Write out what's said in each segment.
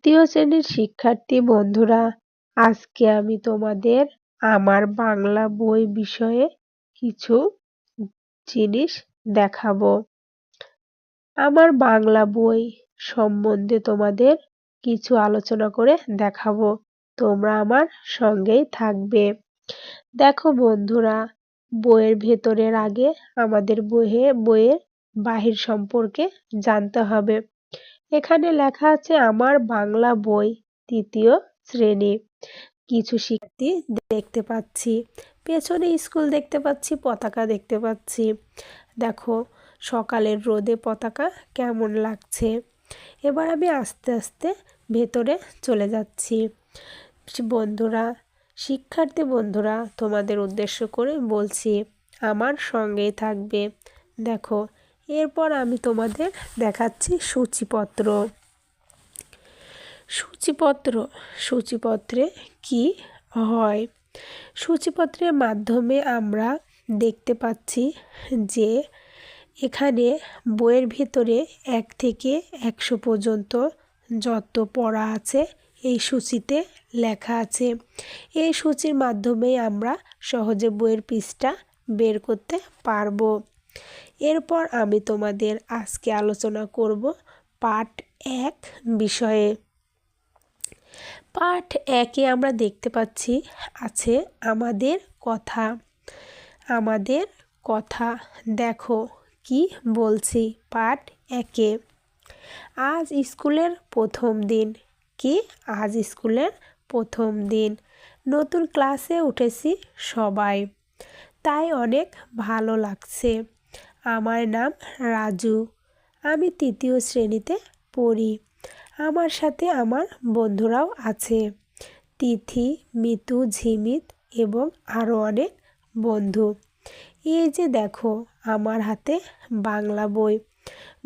তৃতীয় শ্রেণীর শিক্ষার্থী বন্ধুরা, আজকে আমি তোমাদের আমার বাংলা বই বিষয়ে কিছু জিনিস দেখাবো। আমার বাংলা বই সম্বন্ধে তোমাদের কিছু আলোচনা করে দেখাবো। তোমরা আমার সঙ্গেই থাকবে। দেখো বন্ধুরা, বইয়ের ভেতরের আগে আমাদের বইয়ের বাহির সম্পর্কে জানতে হবে। এখানে লেখা আছে আমার বাংলা বই তৃতীয় শ্রেণী। কিছু শিক্ষার্থী দেখতে পাচ্ছি, পেছনে স্কুল দেখতে পাচ্ছি, পতাকা দেখতে পাচ্ছি। দেখো সকালের রোদে পতাকা কেমন লাগছে। এবার আমি আস্তে আস্তে ভেতরে চলে যাচ্ছি। বন্ধুরা, শিক্ষার্থী বন্ধুরা, তোমাদের উদ্দেশ্য করে বলছি, আমার সঙ্গেই থাকবে। দেখো এরপর আমি তোমাদের দেখাচ্ছি সূচিপত্র। সূচিপত্রে কি হয়? সূচিপত্রের মাধ্যমে আমরা দেখতে পাচ্ছি যে এখানে বইয়ের ভিতরে 1 থেকে 100 পর্যন্ত যত পড়া আছে এই সূচিতে লেখা আছে। এই সূচির মাধ্যমে আমরা সহজে বইয়ের পৃষ্ঠা বের করতে পারবো। এরপর আমি তোমাদের আজকে আলোচনা করব পাঠ 1 বিষয়ে। পাঠ 1-এ আমরা দেখতে পাচ্ছি আছে আমাদের কথা। আমাদের কথা দেখো কি বলছি। পাঠ 1-এ আজ স্কুলের প্রথম দিন। কি? আজ স্কুলের প্রথম দিন। নতুন ক্লাসে উঠেছি সবাই, তাই অনেক ভালো লাগছে। আমার নাম রাজু, আমি তৃতীয় শ্রেণীতে পড়ি। আমার সাথে আমার বন্ধুরাও আছে, তিথি, মিতু, ঝিমিত এবং আরও অনেক বন্ধু। এই যে দেখো আমার হাতে বাংলা বই।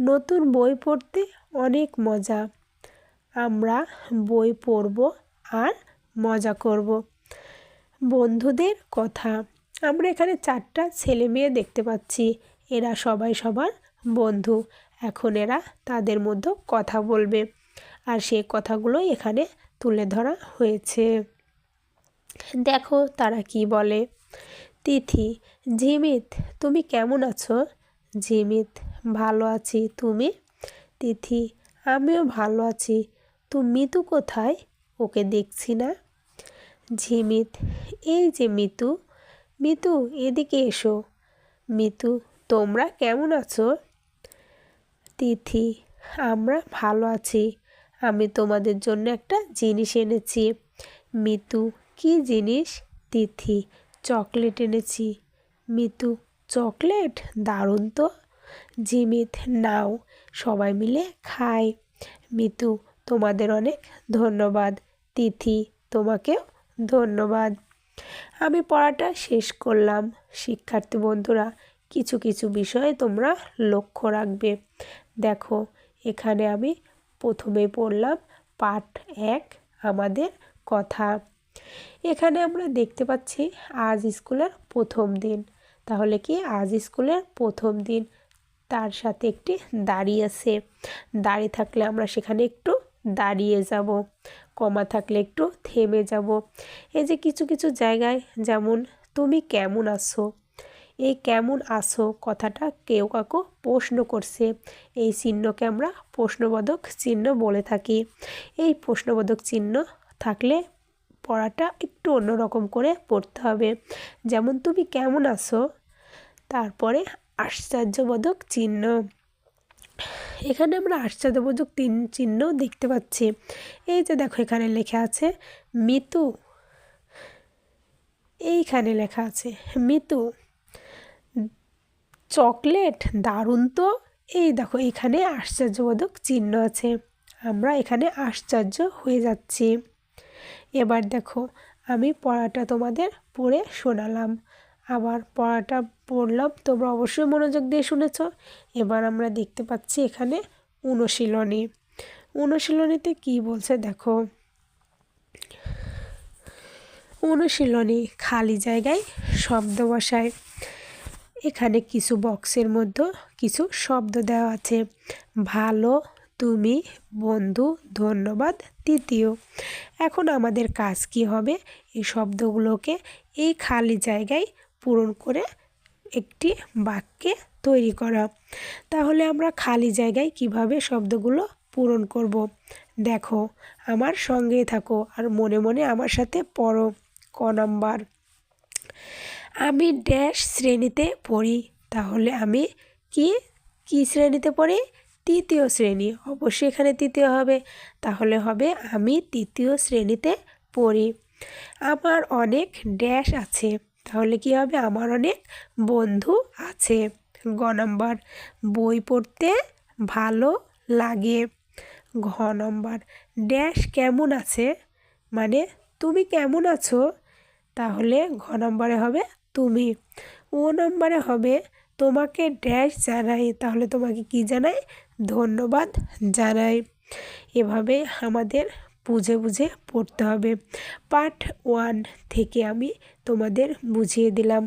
নতুন বই পড়তে অনেক মজা। আমরা বই পড়ব আর মজা করব। বন্ধুদের কথা। আমরা এখানে 4টা ছেলে মেয়ে দেখতে পাচ্ছি। এরা সবাই সবার বন্ধু। এখন এরা তাদের মধ্যে কথা বলবে, আর সেই কথাগুলোই এখানে তুলে ধরা হয়েছে। দেখো তারা কি বলে। তিথি, ঝিমিত, তুমি কেমন আছো? ঝিমিত, ভালো আছি। তুমি? তিথি, আমিও ভালো আছি। তুমি মিতু কোথায়? ওকে দেখছি না। ঝিমিত, এই যে মিতু। মিতু, এদিকে এসো। মিতু, তোমরা কেমন আছো? তিথি, আমরা ভালো আছি। আমি তোমাদের জন্য একটা জিনিস এনেছি। মিতু, কি জিনিস? তিথি, চকলেট এনেছি। মিতু, চকলেট? দারুণ তো। ঝিমিত, নাও সবাই মিলে খাই। মিতু, তোমাদের অনেক ধন্যবাদ। তিথি, তোমাকেও ধন্যবাদ। আমি পড়াটা শেষ করলাম। শিক্ষার্থী বন্ধুরা, কিছু কিছু বিষয়ে তোমরা লক্ষ্য রাখবে। দেখো এখানে আমি প্রথমেই পড়লাম পাঠ 1 আমাদের কথা। এখানে আমরা দেখতে পাচ্ছি আজ স্কুলের প্রথম দিন। তাহলে কি আজ স্কুলের প্রথম দিন, তার সাথে একটি দাড়ি আছে। দাড়ি থাকলে আমরা সেখানে একটু দাঁড়িয়ে যাব, কমা থাকলে একটু থেমে যাব। এই যে কিছু কিছু জায়গায় যেমন তুমি কেমন আছো, এই কেমন আছো কথাটা কেউ কাউকে প্রশ্ন করছে, এই চিহ্নকে আমরা প্রশ্নবোধক চিহ্ন বলে থাকি। এই প্রশ্নবোধক চিহ্ন থাকলে পড়াটা একটু অন্যরকম করে পড়তে হবে। যেমন তুমি কেমন আছো, তারপরে আশ্চর্যবোধক চিহ্ন। এখানে আমরা আশ্চর্যবোধক চিহ্ন দেখতে পাচ্ছি। এই যে দেখো এখানে লেখা আছে মিতু। এইখানে লেখা আছে মিতু, চকলেট? দারুণ তো। এই দেখো এখানে আশ্চর্যবোধক চিহ্ন আছে। আমরা এখানে আশ্চর্য হয়ে যাচ্ছি। এবার দেখো আমি পড়াটা তোমাদের পড়ে শোনালাম, আবার পড়াটা পড়লাম, তোমরা অবশ্যই মনোযোগ দিয়ে শুনেছ। এবার আমরা দেখতে পাচ্ছি এখানে অনুশীলনী। অনুশীলনীতে কি বলছে দেখো। অনুশীলনী, খালি জায়গায় শব্দ বসায়। এখানে কিছু বক্সের মধ্যে কিছু শব্দ দেওয়া আছে। ভালো, তুমি, বন্ধু, ধন্যবাদ তৃতীয়। এখন আমাদের কাজ কি হবে? এই শব্দগুলোকে এই খালি জায়গায় পূরণ করে একটি বাক্যে তৈরি করা। তাহলে আমরা খালি জায়গায় কিভাবে শব্দগুলো পূরণ করব? দেখো, আমার সঙ্গেই থাকো আর মনে মনে আমার সাথে পড়ো। ক নাম্বার, আমি ড্যাশ শ্রেণীতে পড়ি। তাহলে আমি কি কি শ্রেণীতে পড়ি? তৃতীয় শ্রেণী। অবশ্যই এখানে তৃতীয় হবে, তাহলে হবে আমি তৃতীয় শ্রেণীতে পড়ি। আমার অনেক ড্যাশ আছে। তাহলে কি হবে? আমার অনেক বন্ধু আছে। গ নাম্বার, বই পড়তে ভালো লাগে। ঘ নাম্বার, ড্যাশ কেমন আছে, মানে তুমি কেমন আছো? তাহলে ঘ নম্বরে হবে তুমি। ও নম্বরে হবে তোমাকে ড্যাশ জানাই। তাহলে তোমাকে কি জানাই? ধন্যবাদ জানাই। এভাবে আমাদের বুঝে বুঝে পড়তে হবে। পার্ট 1 থেকে আমি তোমাদের বুঝিয়ে দিলাম।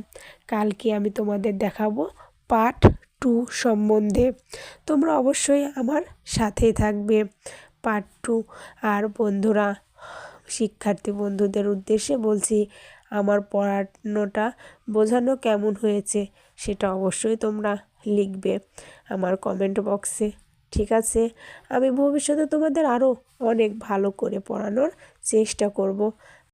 কালকে আমি তোমাদের দেখাবো পার্ট 2 সম্বন্ধে। তোমরা অবশ্যই আমার সাথেই থাকবে। পার্ট 2। আর বন্ধুরা, শিক্ষার্থী বন্ধুদের উদ্দেশ্যে বলছি, আমার পড়ানোটা বোঝানো কেমন হয়েছে সেটা অবশ্যই তোমরা লিখবে আমার কমেন্ট বক্সে। ঠিক আছে? আমি ভবিষ্যতে তোমাদের আরও অনেক ভালো করে পড়ানোর চেষ্টা করব।